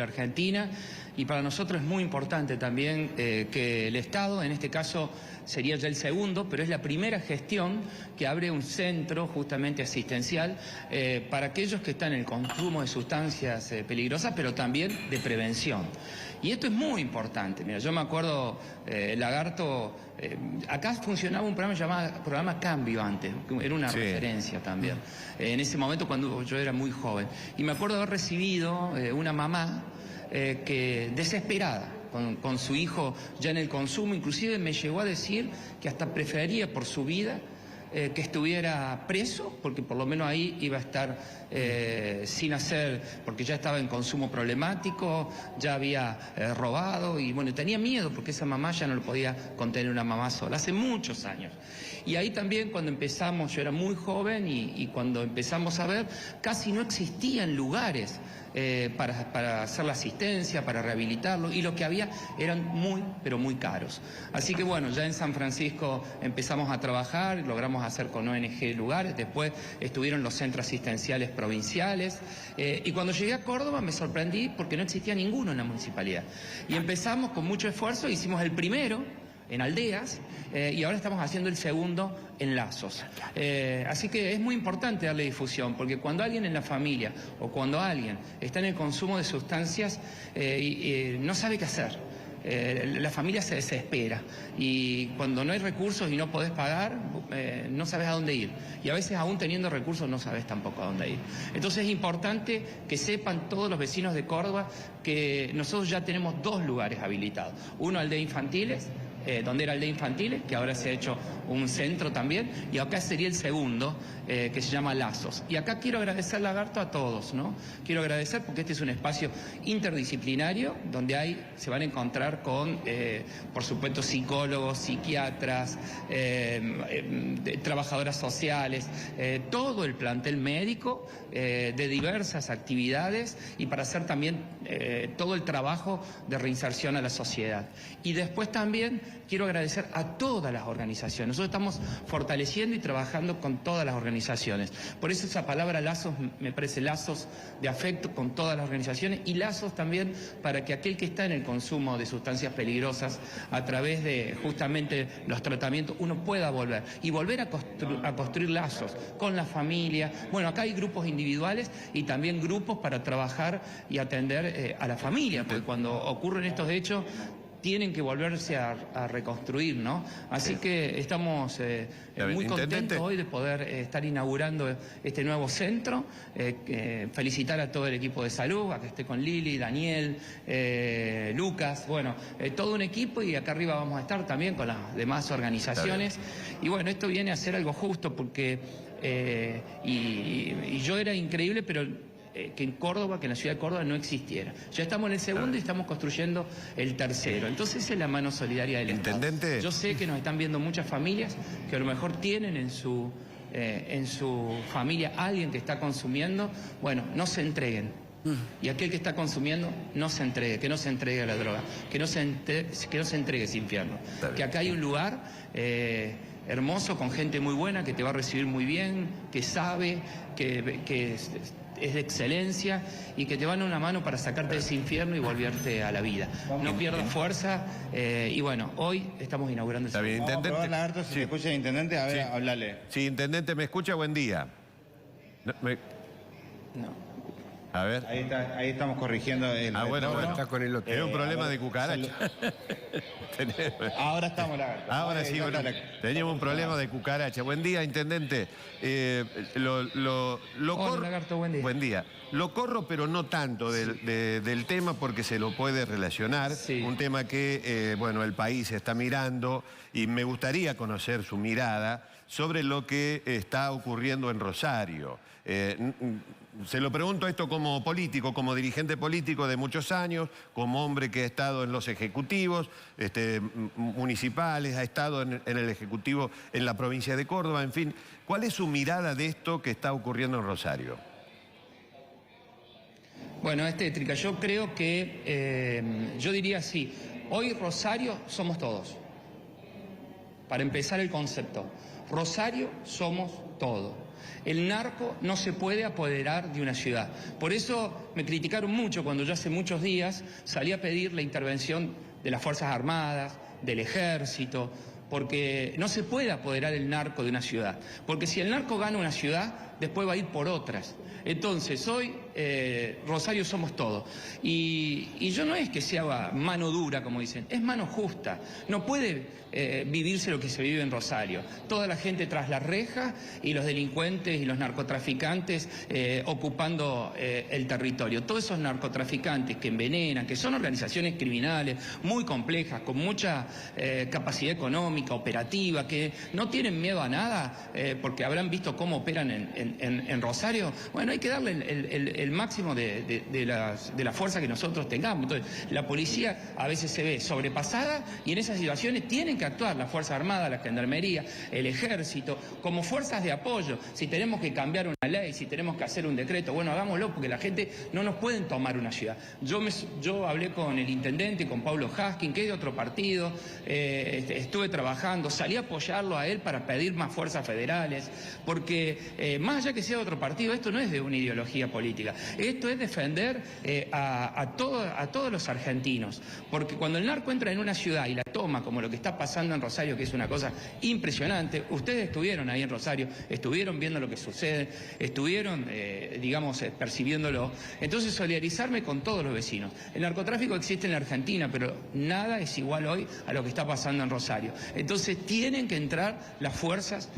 la Argentina, y para nosotros es muy importante también que el Estado, en este caso sería ya el segundo, pero es la primera gestión que abre un centro justamente asistencial para aquellos que están en el consumo de sustancias peligrosas, pero también de prevención. Y esto es muy importante. Mira, yo me acuerdo, Lagarto, acá funcionaba un programa llamado Programa Cambio antes, era una referencia también, en ese momento cuando yo era muy joven. Y me acuerdo haber recibido una mamá que desesperada, con su hijo ya en el consumo, inclusive me llegó a decir que hasta prefería por su vida que estuviera preso, porque por lo menos ahí iba a estar sin hacer, porque ya estaba en consumo problemático, ya había robado, y bueno, tenía miedo porque esa mamá ya no lo podía contener una mamá sola, hace muchos años. Y ahí también cuando empezamos, yo era muy joven, y cuando empezamos a ver, casi no existían lugares para hacer la asistencia, para rehabilitarlo, y lo que había eran muy, pero muy caros. Así que bueno, ya en San Francisco empezamos a trabajar, logramos hacer con ONG lugares, después estuvieron los centros asistenciales provinciales, y cuando llegué a Córdoba me sorprendí porque no existía ninguno en la municipalidad. Y empezamos con mucho esfuerzo, hicimos el primero en Aldeas, y ahora estamos haciendo el segundo en Lazos. Así que es muy importante darle difusión, porque cuando alguien en la familia o cuando alguien está en el consumo de sustancias no sabe qué hacer, la familia se desespera, y cuando no hay recursos y no podés pagar, no sabes a dónde ir, y a veces aún teniendo recursos no sabes tampoco a dónde ir. Entonces es importante que sepan todos los vecinos de Córdoba que nosotros ya tenemos 2 lugares habilitados, uno Aldea Infantiles, donde era Aldea Infantiles, que ahora se ha hecho un centro también, y acá sería el segundo, que se llama Lazos. Y acá quiero agradecer, Lagarto, a todos, ¿no? Quiero agradecer porque este es un espacio interdisciplinario donde se van a encontrar con, por supuesto, psicólogos, psiquiatras, trabajadoras sociales, todo el plantel médico de diversas actividades, y para hacer también todo el trabajo de reinserción a la sociedad. Y después también quiero agradecer a todas las organizaciones. Nosotros estamos fortaleciendo y trabajando con todas las organizaciones. Por eso esa palabra lazos me parece lazos de afecto con todas las organizaciones, y lazos también para que aquel que está en el consumo de sustancias peligrosas, a través de justamente los tratamientos, uno pueda volver y volver a construir lazos con la familia. Bueno, acá hay grupos individuales y también grupos para trabajar y atender a la familia, porque cuando ocurren estos hechos tienen que volverse a reconstruir, ¿no? Así que estamos muy contentos hoy de poder estar inaugurando este nuevo centro. Felicitar a todo el equipo de salud, a que esté con Lili, Daniel, Lucas, bueno, todo un equipo, y acá arriba vamos a estar también con las demás organizaciones. Y bueno, esto viene a ser algo justo porque, y yo era increíble, pero que en Córdoba, que en la ciudad de Córdoba no existiera. Ya estamos en el segundo y estamos construyendo el tercero. Entonces es la mano solidaria del ¿Intendente? Estado. Yo sé que nos están viendo muchas familias que a lo mejor tienen en su familia alguien que está consumiendo. Bueno, no se entreguen. Y aquel que está consumiendo, no se entregue, que no se entregue a la droga, que no se entregue ese infierno. Que acá hay un lugar hermoso, con gente muy buena, que te va a recibir muy bien, que sabe, que es de excelencia, y que te van a una mano para sacarte de ese infierno y volverte a la vida. No pierdas fuerza, y bueno, hoy estamos inaugurando Está bien, intendente. Vamos a probar, Lagarto, si te escucha el intendente, a ver, hablale. Sí, intendente, ¿me escucha? Buen día. No. A ver. Ahí estamos corrigiendo el bueno, está con el otro. Era un problema de cucaracha. Ahora estamos, Lagarto. Ahora sí, bueno, teníamos un problema de cucaracha. Buen día, intendente. Hola, Lagarto, buen día. Buen día. Lo corro, pero no tanto del tema, porque se lo puede relacionar. Sí. Un tema que, bueno, el país está mirando, y me gustaría conocer su mirada sobre lo que está ocurriendo en Rosario. Se lo pregunto esto como político, como dirigente político de muchos años, como hombre que ha estado en los ejecutivos municipales, ha estado en el ejecutivo en la provincia de Córdoba, en fin. ¿Cuál es su mirada de esto que está ocurriendo en Rosario? Bueno, Trica, yo creo que, yo diría así, hoy Rosario somos todos. Para empezar el concepto, Rosario somos todos. El narco no se puede apoderar de una ciudad. Por eso me criticaron mucho cuando yo hace muchos días salí a pedir la intervención de las Fuerzas Armadas, del Ejército, porque no se puede apoderar el narco de una ciudad. Porque si el narco gana una ciudad, después va a ir por otras. Entonces, hoy Rosario somos todos. Y yo no es que sea mano dura, como dicen, es mano justa. No puede vivirse lo que se vive en Rosario. Toda la gente tras las rejas y los delincuentes y los narcotraficantes ocupando el territorio. Todos esos narcotraficantes que envenenan, que son organizaciones criminales muy complejas, con mucha capacidad económica, operativa, que no tienen miedo a nada, porque habrán visto cómo operan en Rosario. Bueno, hay que darle el máximo de la fuerza que nosotros tengamos. Entonces, la policía a veces se ve sobrepasada y en esas situaciones tienen que actuar la Fuerza Armada, la Gendarmería, el Ejército, como fuerzas de apoyo. Si tenemos que cambiar una ley, si tenemos que hacer un decreto, bueno, hagámoslo, porque la gente no nos pueden tomar una ciudad. Yo hablé con el intendente, con Pablo Haskin, que es de otro partido, estuve trabajando, salí a apoyarlo a él para pedir más fuerzas federales, porque más allá que sea de otro partido, esto no es de una ideología política, esto es defender a todos los argentinos, porque cuando el narco entra en una ciudad y la toma, como lo que está pasando en Rosario, que es una cosa impresionante, ustedes estuvieron ahí en Rosario, estuvieron viendo lo que sucede, estuvieron, percibiéndolo. Entonces, solidarizarme con todos los vecinos. El narcotráfico existe en la Argentina, pero nada es igual hoy a lo que está pasando en Rosario. Entonces, tienen que entrar las fuerzas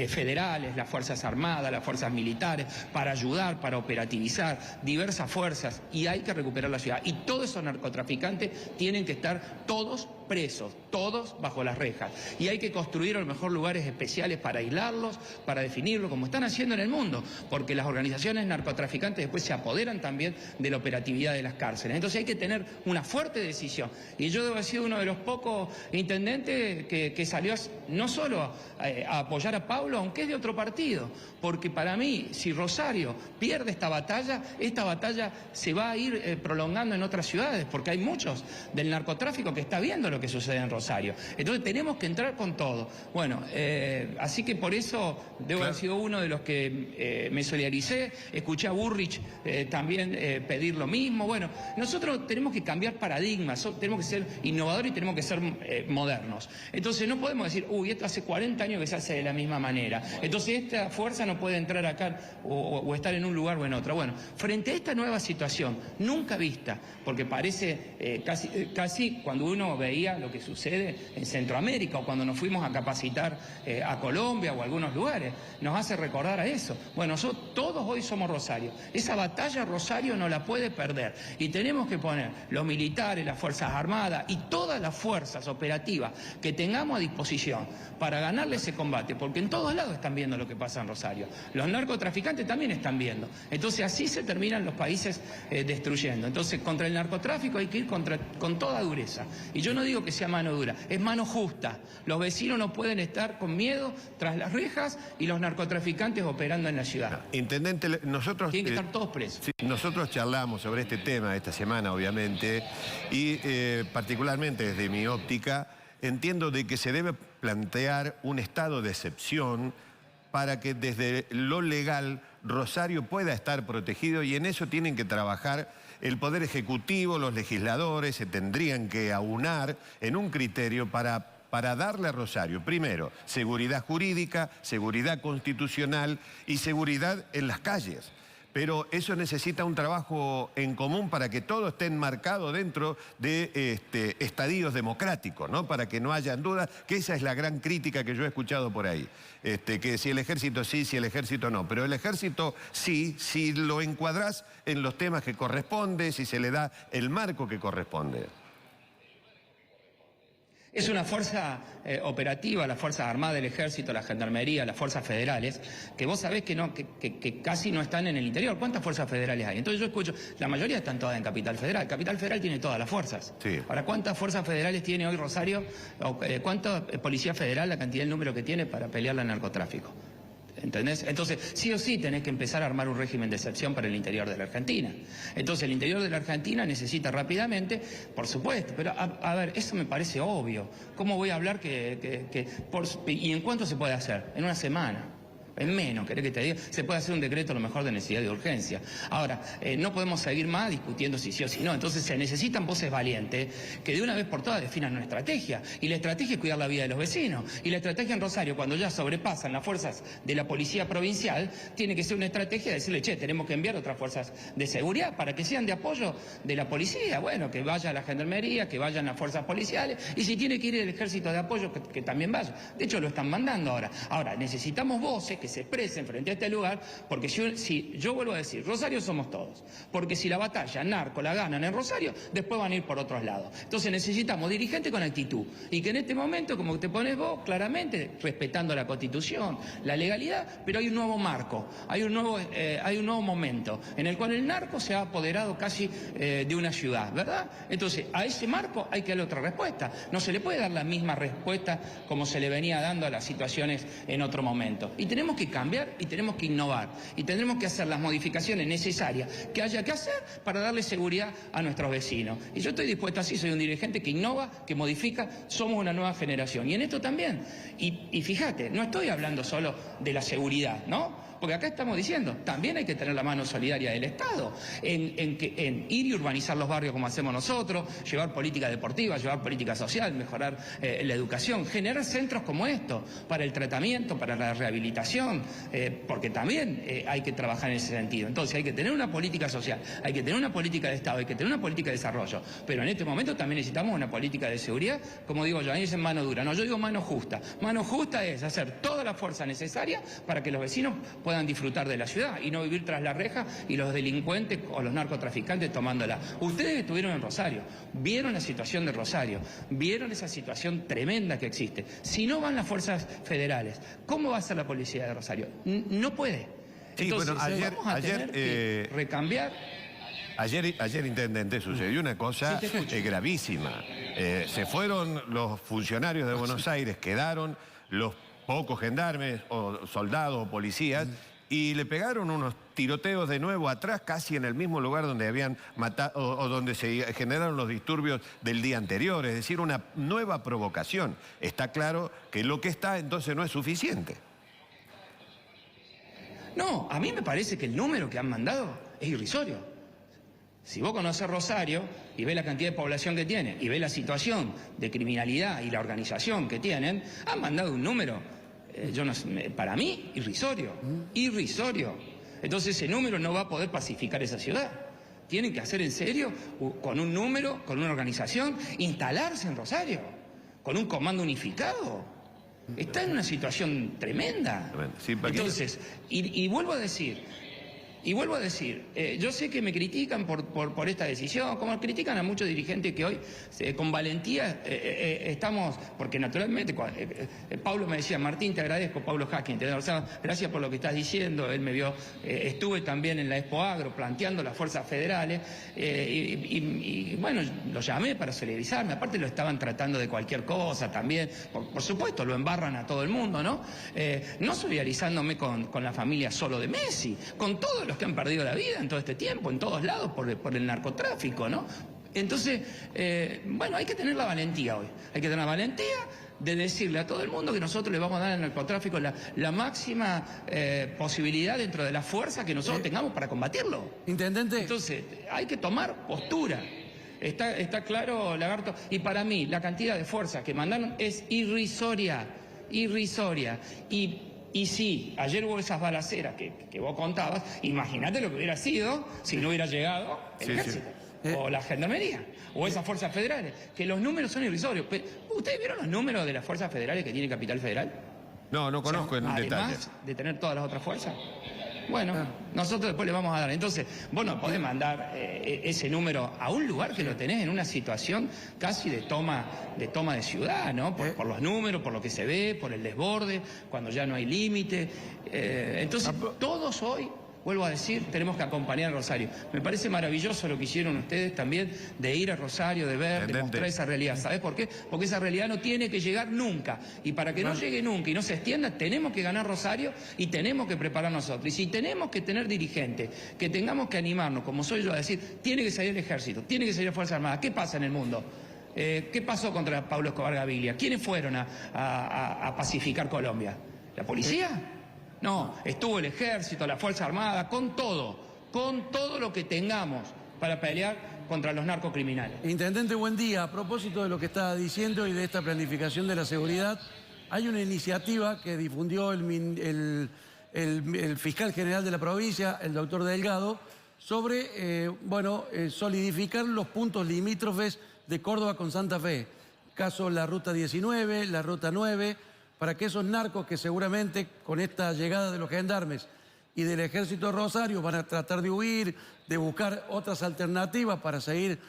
federales, las Fuerzas Armadas, las fuerzas militares, para ayudar, para operativizar diversas fuerzas, y hay que recuperar la ciudad. Y todos esos narcotraficantes tienen que estar todos presos, todos bajo las rejas. Y hay que construir a lo mejor lugares especiales para aislarlos, para definirlos, como están haciendo en el mundo, porque las organizaciones narcotraficantes después se apoderan también de la operatividad de las cárceles. Entonces hay que tener una fuerte decisión. Y yo debo haber sido uno de los pocos intendentes que salió no solo a apoyar a Pablo, aunque es de otro partido, porque para mí, si Rosario pierde esta batalla se va a ir prolongando en otras ciudades, porque hay muchos del narcotráfico que está viendo lo que sucede en Rosario. Entonces tenemos que entrar con todo. Bueno, así que por eso debo haber sido uno de los que me solidaricé. Escuché a Burrich también pedir lo mismo. Bueno, nosotros tenemos que cambiar paradigmas, tenemos que ser innovadores y tenemos que ser modernos. Entonces no podemos decir, esto hace 40 años que se hace de la misma manera. Entonces esta fuerza no puede entrar acá o estar en un lugar o en otro. Bueno, frente a esta nueva situación, nunca vista, porque parece casi cuando uno veía lo que sucede en Centroamérica o cuando nos fuimos a capacitar a Colombia o a algunos lugares, nos hace recordar a eso. Bueno, todos hoy somos Rosario. Esa batalla Rosario no la puede perder y tenemos que poner los militares, las Fuerzas Armadas y todas las fuerzas operativas que tengamos a disposición para ganarle ese combate, porque en todos lados están viendo lo que pasa en Rosario. Los narcotraficantes también están viendo. Entonces así se terminan los países destruyendo. Entonces contra el narcotráfico hay que ir con toda dureza. Y yo no digo que sea mano dura, es mano justa. Los vecinos no pueden estar con miedo tras las rejas y los narcotraficantes operando en la ciudad. Intendente, nosotros... Tienen que estar todos presos. Sí, nosotros charlamos sobre este tema esta semana, obviamente, y particularmente desde mi óptica, entiendo de que se debe plantear un estado de excepción para que desde lo legal Rosario pueda estar protegido, y en eso tienen que trabajar el Poder Ejecutivo, los legisladores, se tendrían que aunar en un criterio para darle a Rosario, primero, seguridad jurídica, seguridad constitucional y seguridad en las calles. Pero eso necesita un trabajo en común para que todo esté enmarcado dentro de estadios democráticos, ¿no? Para que no hayan dudas, que esa es la gran crítica que yo he escuchado por ahí. Que si el ejército sí, si el ejército no. Pero el ejército sí, si lo encuadrás en los temas que corresponde, si se le da el marco que corresponde. Es una fuerza operativa, las Fuerzas Armadas, el Ejército, la Gendarmería, las Fuerzas Federales, que vos sabés que casi no están en el interior. ¿Cuántas fuerzas federales hay? Entonces yo escucho, la mayoría están todas en Capital Federal. Capital Federal tiene todas las fuerzas. Sí. Ahora, ¿cuántas fuerzas federales tiene hoy Rosario? ¿Cuánta policía federal, la cantidad, el número que tiene para pelear al narcotráfico? ¿Entendés? Entonces, sí o sí tenés que empezar a armar un régimen de excepción para el interior de la Argentina. Entonces, el interior de la Argentina necesita rápidamente, por supuesto, pero a ver, eso me parece obvio. ¿Cómo voy a hablar ¿y en cuánto se puede hacer? En una semana. En menos, ¿querés que te diga? Se puede hacer un decreto a lo mejor de necesidad y de urgencia. Ahora, no podemos seguir más discutiendo si sí o si no. Entonces se necesitan voces valientes que de una vez por todas definan una estrategia. Y la estrategia es cuidar la vida de los vecinos. Y la estrategia en Rosario, cuando ya sobrepasan las fuerzas de la policía provincial, tiene que ser una estrategia de decirle, che, tenemos que enviar otras fuerzas de seguridad para que sean de apoyo de la policía. Bueno, que vaya la gendarmería, que vayan las fuerzas policiales. Y si tiene que ir el ejército de apoyo, que también vaya. De hecho, lo están mandando ahora. Ahora, necesitamos voces que se expresen frente a este lugar, porque si yo vuelvo a decir, Rosario somos todos, porque si la batalla narco la ganan en Rosario, después van a ir por otros lados. Entonces necesitamos dirigentes con actitud, y que en este momento, como te pones vos, claramente, respetando la Constitución, la legalidad, pero hay un nuevo marco, hay un nuevo momento, en el cual el narco se ha apoderado casi de una ciudad, ¿verdad? Entonces, a ese marco hay que darle otra respuesta. No se le puede dar la misma respuesta como se le venía dando a las situaciones en otro momento. Y tenemos que cambiar y tenemos que innovar y tendremos que hacer las modificaciones necesarias que haya que hacer para darle seguridad a nuestros vecinos. Y yo estoy dispuesto así, soy un dirigente que innova, que modifica, somos una nueva generación. Y en esto también. Y fíjate, no estoy hablando solo de la seguridad, ¿no? Porque acá estamos diciendo, también hay que tener la mano solidaria del Estado en ir y urbanizar los barrios como hacemos nosotros, llevar política deportiva, llevar política social, mejorar la educación, generar centros como estos para el tratamiento, para la rehabilitación, porque también hay que trabajar en ese sentido. Entonces hay que tener una política social, hay que tener una política de Estado, hay que tener una política de desarrollo, pero en este momento también necesitamos una política de seguridad, como digo yo, ahí es en mano dura, no, yo digo mano justa. Mano justa es hacer toda la fuerza necesaria para que los vecinos puedan disfrutar de la ciudad y no vivir tras la reja y los delincuentes o los narcotraficantes tomándola. Ustedes estuvieron en Rosario, vieron la situación de Rosario, vieron esa situación tremenda que existe. Si no van las fuerzas federales, ¿cómo va a ser la policía de Rosario? No puede. Sí, entonces, bueno, vamos a tener que recambiar. Ayer, intendente, sucedió una cosa gravísima. Se fueron los funcionarios de Buenos Aires, quedaron los pocos gendarmes o soldados o policías y le pegaron unos tiroteos de nuevo atrás, casi en el mismo lugar donde habían matado o donde se generaron los disturbios del día anterior, es decir, una nueva provocación. Está claro que lo que está entonces no es suficiente. No, a mí me parece que el número que han mandado es irrisorio. Si vos conocés Rosario y ves la cantidad de población que tiene y ves la situación de criminalidad y la organización que tienen, han mandado un número, para mí, irrisorio. Irrisorio. Entonces ese número no va a poder pacificar esa ciudad. Tienen que hacer en serio, con un número, con una organización, instalarse en Rosario, con un comando unificado. Está en una situación tremenda. Sí, entonces, y vuelvo a decir... yo sé que me critican por esta decisión, como critican a muchos dirigentes que hoy con valentía estamos, porque naturalmente, Pablo me decía, Martín, te agradezco, Pablo Hacking, gracias por lo que estás diciendo, él me vio, estuve también en la Expo Agro planteando las fuerzas federales, y bueno, lo llamé para solidarizarme, aparte lo estaban tratando de cualquier cosa también, por supuesto, lo embarran a todo el mundo, ¿no? No solidarizándome con la familia solo de Messi, con todos los que han perdido la vida en todo este tiempo, en todos lados, por el narcotráfico, ¿no? Entonces, bueno, hay que tener la valentía hoy. Hay que tener la valentía de decirle a todo el mundo que nosotros le vamos a dar al narcotráfico la máxima posibilidad dentro de la fuerza que nosotros tengamos para combatirlo. Intendente. Entonces, hay que tomar postura. Está claro, Lagarto. Y para mí, la cantidad de fuerzas que mandaron es irrisoria. Irrisoria. Y sí, ayer hubo esas balaceras que vos contabas, imagínate lo que hubiera sido si no hubiera llegado el ejército, o la gendarmería, o esas fuerzas federales, que los números son irrisorios. ¿Ustedes vieron los números de las fuerzas federales que tiene Capital Federal? No conozco en detalle. Además de tener todas las otras fuerzas. Bueno, nosotros después le vamos a dar. Entonces, vos no podés mandar ese número a un lugar que lo tenés en una situación casi de toma de ciudad, ¿no? Por los números, por lo que se ve, por el desborde, cuando ya no hay límite. Entonces, todos hoy, vuelvo a decir, tenemos que acompañar a Rosario. Me parece maravilloso lo que hicieron ustedes también, de ir a Rosario, de ver, de mostrar esa realidad. ¿Sabés por qué? Porque esa realidad no tiene que llegar nunca. Y para que no llegue nunca y no se extienda, tenemos que ganar Rosario y tenemos que preparar nosotros. Y si tenemos que tener dirigentes, que tengamos que animarnos, como soy yo, a decir, tiene que salir el ejército, tiene que salir la Fuerza Armada. ¿Qué pasa en el mundo? ¿Qué pasó contra Pablo Escobar Gaviria? ¿Quiénes fueron a pacificar Colombia? ¿La policía? No, estuvo el ejército, la Fuerza Armada, con todo lo que tengamos para pelear contra los narcocriminales. Intendente, buen día. A propósito de lo que estaba diciendo y de esta planificación de la seguridad, hay una iniciativa que difundió el fiscal general de la provincia, el doctor Delgado, sobre solidificar los puntos limítrofes de Córdoba con Santa Fe. Caso la Ruta 19, la Ruta 9, para que esos narcos que seguramente con esta llegada de los gendarmes y del Ejército de Rosario van a tratar de huir, de buscar otras alternativas para seguir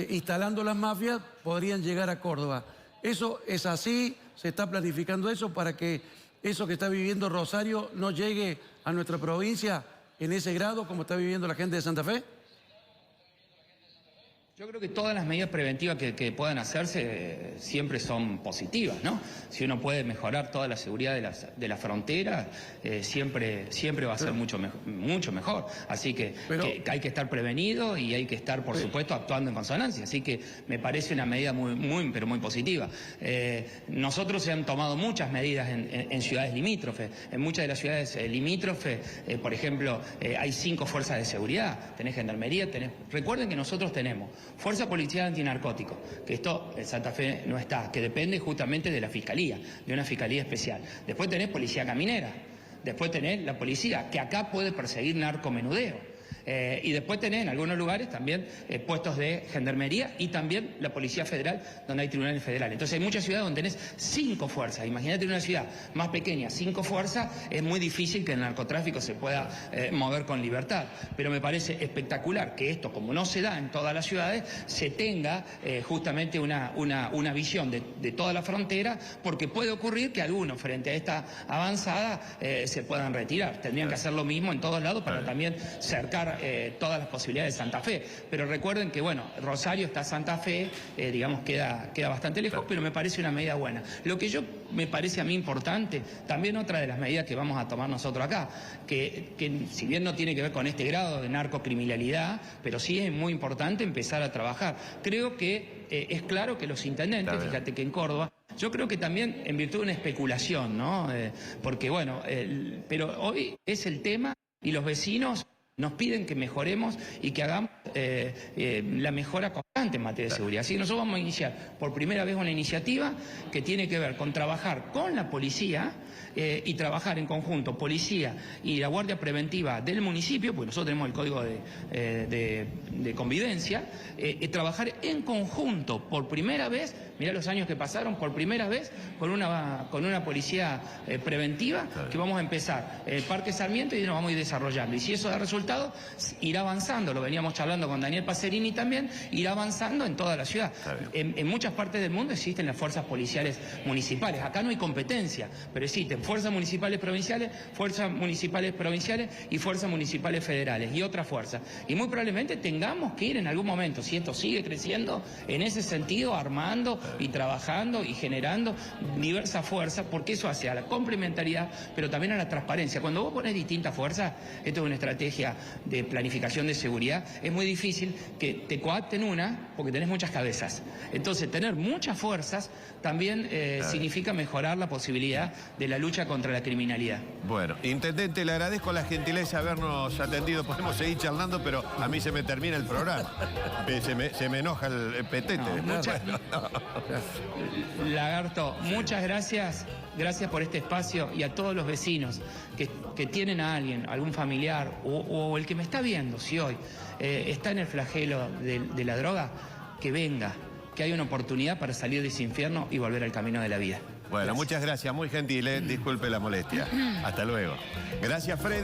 instalando las mafias, podrían llegar a Córdoba. ¿Eso es así? ¿Se está planificando eso para que eso que está viviendo Rosario no llegue a nuestra provincia en ese grado como está viviendo la gente de Santa Fe? Yo creo que todas las medidas preventivas que puedan hacerse siempre son positivas, ¿no? Si uno puede mejorar toda la seguridad de la frontera, siempre va a ser mucho mejor. Así que hay que estar prevenido y hay que estar, por supuesto, actuando en consonancia. Así que me parece una medida muy positiva. Nosotros se han tomado muchas medidas en ciudades limítrofes. En muchas de las ciudades limítrofes, por ejemplo, hay 5 fuerzas de seguridad. Tenés gendarmería, Recuerden que nosotros tenemos Fuerza Policial Antinarcótico, que esto en Santa Fe no está, que depende justamente de la Fiscalía, de una Fiscalía especial. Después tenés Policía Caminera, después tenés la policía, que acá puede perseguir narcomenudeo. Y después tenés en algunos lugares también puestos de gendarmería y también la Policía Federal, donde hay tribunales federales. Entonces hay muchas ciudades donde tenés 5 fuerzas. Imagínate en una ciudad más pequeña, 5 fuerzas, es muy difícil que el narcotráfico se pueda mover con libertad. Pero me parece espectacular que esto, como no se da en todas las ciudades, se tenga justamente una visión de toda la frontera, porque puede ocurrir que algunos, frente a esta avanzada, se puedan retirar. Tendrían que hacer lo mismo en todos lados para también cercar todas las posibilidades de Santa Fe. Pero recuerden que, bueno, Rosario está Santa Fe, digamos, queda bastante lejos, pero me parece una medida buena. Lo que me parece a mí importante, también otra de las medidas que vamos a tomar nosotros acá, que si bien no tiene que ver con este grado de narcocriminalidad, pero sí es muy importante empezar a trabajar. Creo que es claro que los intendentes, fíjate que en Córdoba, yo creo que también en virtud de una especulación, ¿no? Porque, bueno, pero hoy es el tema y los vecinos nos piden que mejoremos y que hagamos la mejora constante en materia de seguridad. Así que nosotros vamos a iniciar por primera vez una iniciativa que tiene que ver con trabajar con la policía y trabajar en conjunto, policía y la Guardia Preventiva del municipio, porque nosotros tenemos el código de convivencia, trabajar en conjunto por primera vez, mirá los años que pasaron, por primera vez con una policía preventiva, que vamos a empezar el Parque Sarmiento y nos vamos a ir desarrollando. Y si eso da resultados, irá avanzando, lo veníamos charlando con Daniel Pacerini también, irá avanzando en toda la ciudad. En muchas partes del mundo existen las fuerzas policiales municipales. Acá no hay competencia, pero existen fuerzas municipales provinciales y fuerzas municipales federales y otras fuerzas. Y muy probablemente tengamos que ir en algún momento, si esto sigue creciendo, en ese sentido, armando y trabajando y generando diversas fuerzas, porque eso hace a la complementariedad, pero también a la transparencia. Cuando vos pones distintas fuerzas, esto es una estrategia de planificación de seguridad, es muy difícil que te coapten una, porque tenés muchas cabezas. Entonces, tener muchas fuerzas también significa mejorar la posibilidad de la lucha contra la criminalidad. Bueno, intendente, le agradezco la gentileza de habernos atendido. Podemos seguir charlando, pero a mí se me termina el programa. Se me enoja el petete. Lagarto, muchas gracias. Gracias por este espacio y a todos los vecinos que tienen a alguien, algún familiar o el que me está viendo, si hoy está en el flagelo de la droga, que venga, que hay una oportunidad para salir de ese infierno y volver al camino de la vida. Bueno, muchas gracias, muy gentil, disculpe la molestia. Hasta luego. Gracias, Freddy.